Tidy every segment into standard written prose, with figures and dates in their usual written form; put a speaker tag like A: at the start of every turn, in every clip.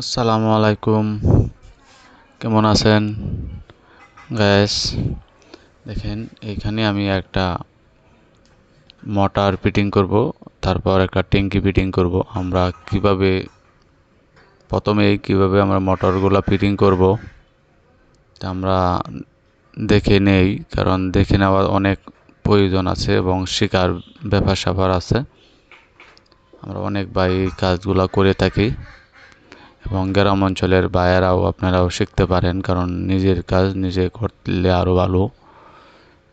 A: আসসালামু আলাইকুম, কেমন আছেন গাইস? দেখেন, এইখানে আমি একটা মোটর ফিটিং করব, তারপর একটা ট্যাঙ্কি ফিটিং করব। আমরা কিভাবে আমরা মোটরগুলো ফিটিং করব তা আমরা দেখে নেই, কারণ দেখে নেওয়ার অনেক প্রয়োজন আছে এবং শেখার ব্যাপার আছে। আমরা অনেক ভাই কাজগুলো করে থাকি এবং গ্রাম অঞ্চলের ভাইয়েরাও আপনারাও শিখতে পারেন, কারণ নিজের কাজ নিজে করলে আরও ভালো।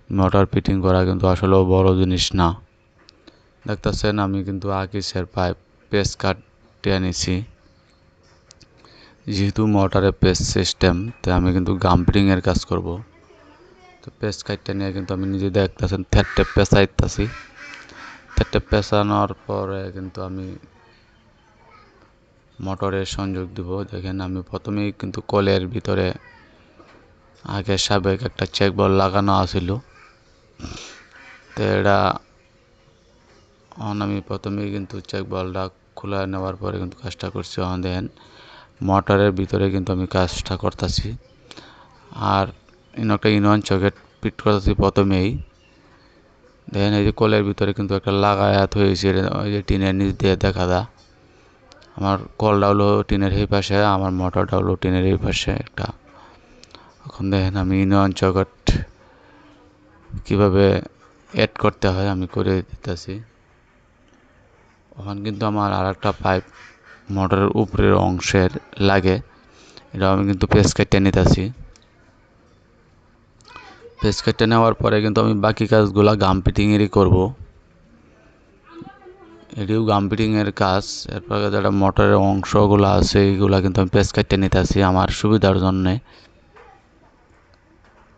A: মোটর ফিটিং করা কিন্তু আসলেও বড় জিনিস না। দেখতেছেন আমি কিন্তু আকিসের পাইপ পেস কাটতে নিছি, যেহেতু মোটরে পেস সিস্টেম, তাই আমি কিন্তু গাম ফিটিংয়ের কাজ করব। তো পেস কাটতে নিয়ে কিন্তু আমি নিজে দেখতেছেন থেট্টে পেঁচাইতেছি। থেট্টে পেঁচানোর পরে কিন্তু আমি মোটরের সংযোগ দিব। দেখেন, আমি প্রথমেই কিন্তু কলের ভিতরে আগে সাবেক একটা চেক বল লাগানো আছিল, তো এটা আমি প্রথমেই কিন্তু চেক বলটা খোলা নেওয়ার পরে কিন্তু কাজটা করছি। দেখেন, মোটরের ভিতরে কিন্তু আমি কাজটা করতেছি, আর একটা ইউনিয়ন সকেট ফিট করতেছি প্রথমেই। দেখেন, এই যে কলের ভিতরে কিন্তু একটা লাগায়াত হয়েছে, ওই যে টিনের নিচ দিয়ে দেখা যায়। আমার কলটা হলো টিনের এই পাশে, আমার মোটরটা হলো টিনের এই পাশে একটা। এখন দেখেন, আমি ইউনিয়ন সকেট কীভাবে অ্যাড করতে হয় আমি করে দিতেছি। এখন কিন্তু আমার আর একটা পাইপ মোটরের উপরের অংশের লাগে, এটা আমি কিন্তু পেস কেটে নিতেছি। পেস কেটে নেওয়ার পরে কিন্তু আমি বাকি কাজগুলো গাম ফিটিংয়েরই করব। এটিও গাম ফিটিংয়ের কাজ। এরপরে যেটা মোটরের অংশগুলো আছে এইগুলো কিন্তু আমি পেস কেটে নিতেছি আমার সুবিধার জন্যে।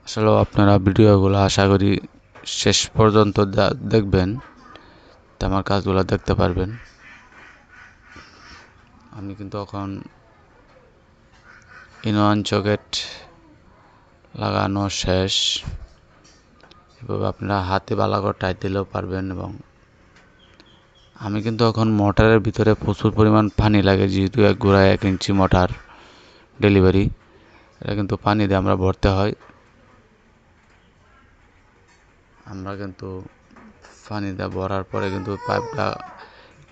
A: আসলে আপনারা ভিডিওগুলো আশা করি শেষ পর্যন্ত দেখবেন, তো আমার কাজগুলো দেখতে পারবেন। আমি কিন্তু এখন ইউনিয়ন সকেট লাগানো শেষ। এভাবে আপনারা হাতে ভালো করে টাইট দিলেও পারবেন। এবং আমি কিন্তু এখন মোটরের ভিতরে প্রচুর পরিমাণ পানি লাগে, যেহেতু এক গোড়ায় 1 ইঞ্চি মোটর ডেলিভারি, এটা কিন্তু পানি দিয়ে আমরা ভরতে হয়। আমরা কিন্তু পানি দিয়ে ভরার পরে কিন্তু পাইপটা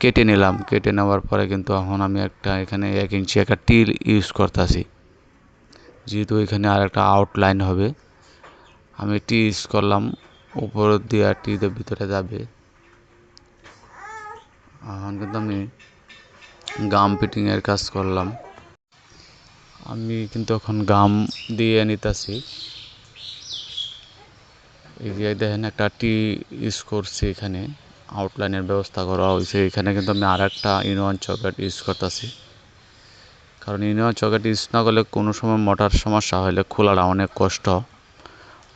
A: কেটে নিলাম। কেটে নেওয়ার পরে কিন্তু এখন আমি এখানে 1 ইঞ্চি একটা টিল ইউজ করতেছি, যেহেতু এখানে আর একটা আউটলাইন হবে। আমি টি ইউজ করলাম, উপর দিয়ে টিদের ভিতরে যাবে। এখন কিন্তু আমি গাম ফিটিংয়ের কাজ করলাম। আমি কিন্তু এখন গাম দিয়ে নিতেছি। এই যে দেখেন, একটা টি ইউজ করছি, এখানে আউটলাইনের ব্যবস্থা করা হয়েছে। এখানে কিন্তু আমি আর একটা ইউনিয়ন সকেট ইউজ করতেছি, কারণ ইউনিয়ন সকেট ইউজ না করলে কোনো সময় মোটর সমস্যা হলে খোলাটা অনেক কষ্ট।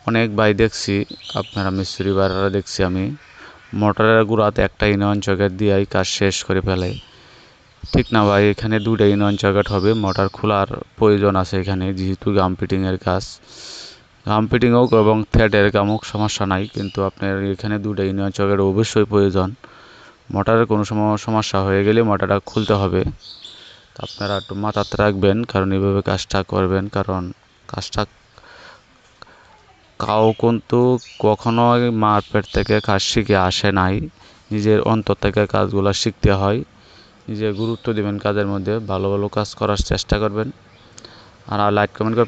A: অনেক ভাই দেখছি, আপনারা মিস্ত্রি ভাইরা দেখছি আমি মোটরের গুঁড়াতে একটা ইউনিয়ন সকেট দিয়েই কাজ শেষ করে ফেলে। ঠিক না ভাই, এখানে 2টা ইউনিয়ন সকেট হবে। মোটর খোলার প্রয়োজন আছে এখানে, যেহেতু গাম ফিটিংয়ের কাজ। গাম ফিটিং হোক এবং থ্রেডের কাম হোক, সমস্যা নাই, কিন্তু আপনার এখানে 2টা ইউনিয়ন সকেট অবশ্যই প্রয়োজন। মোটরের কোনো সমস্যা হয়ে গেলে মোটরটা খুলতে হবে। তো আপনারা একটু মাথাতে রাখবেন, কারণ এইভাবে কাজটা করবেন, কারণ কাজটা কিন্তু কখনো মার পেট থেকে কাজ শিখে আসে নাই। নিজের অন্তর থেকে কাজগুলো শিখতে হয়। নিজে গুরুত্ব দেবেন কাজের মধ্যে, ভালো ভালো কাজ করার চেষ্টা করবেন। আর লাইক কমেন্ট করবেন।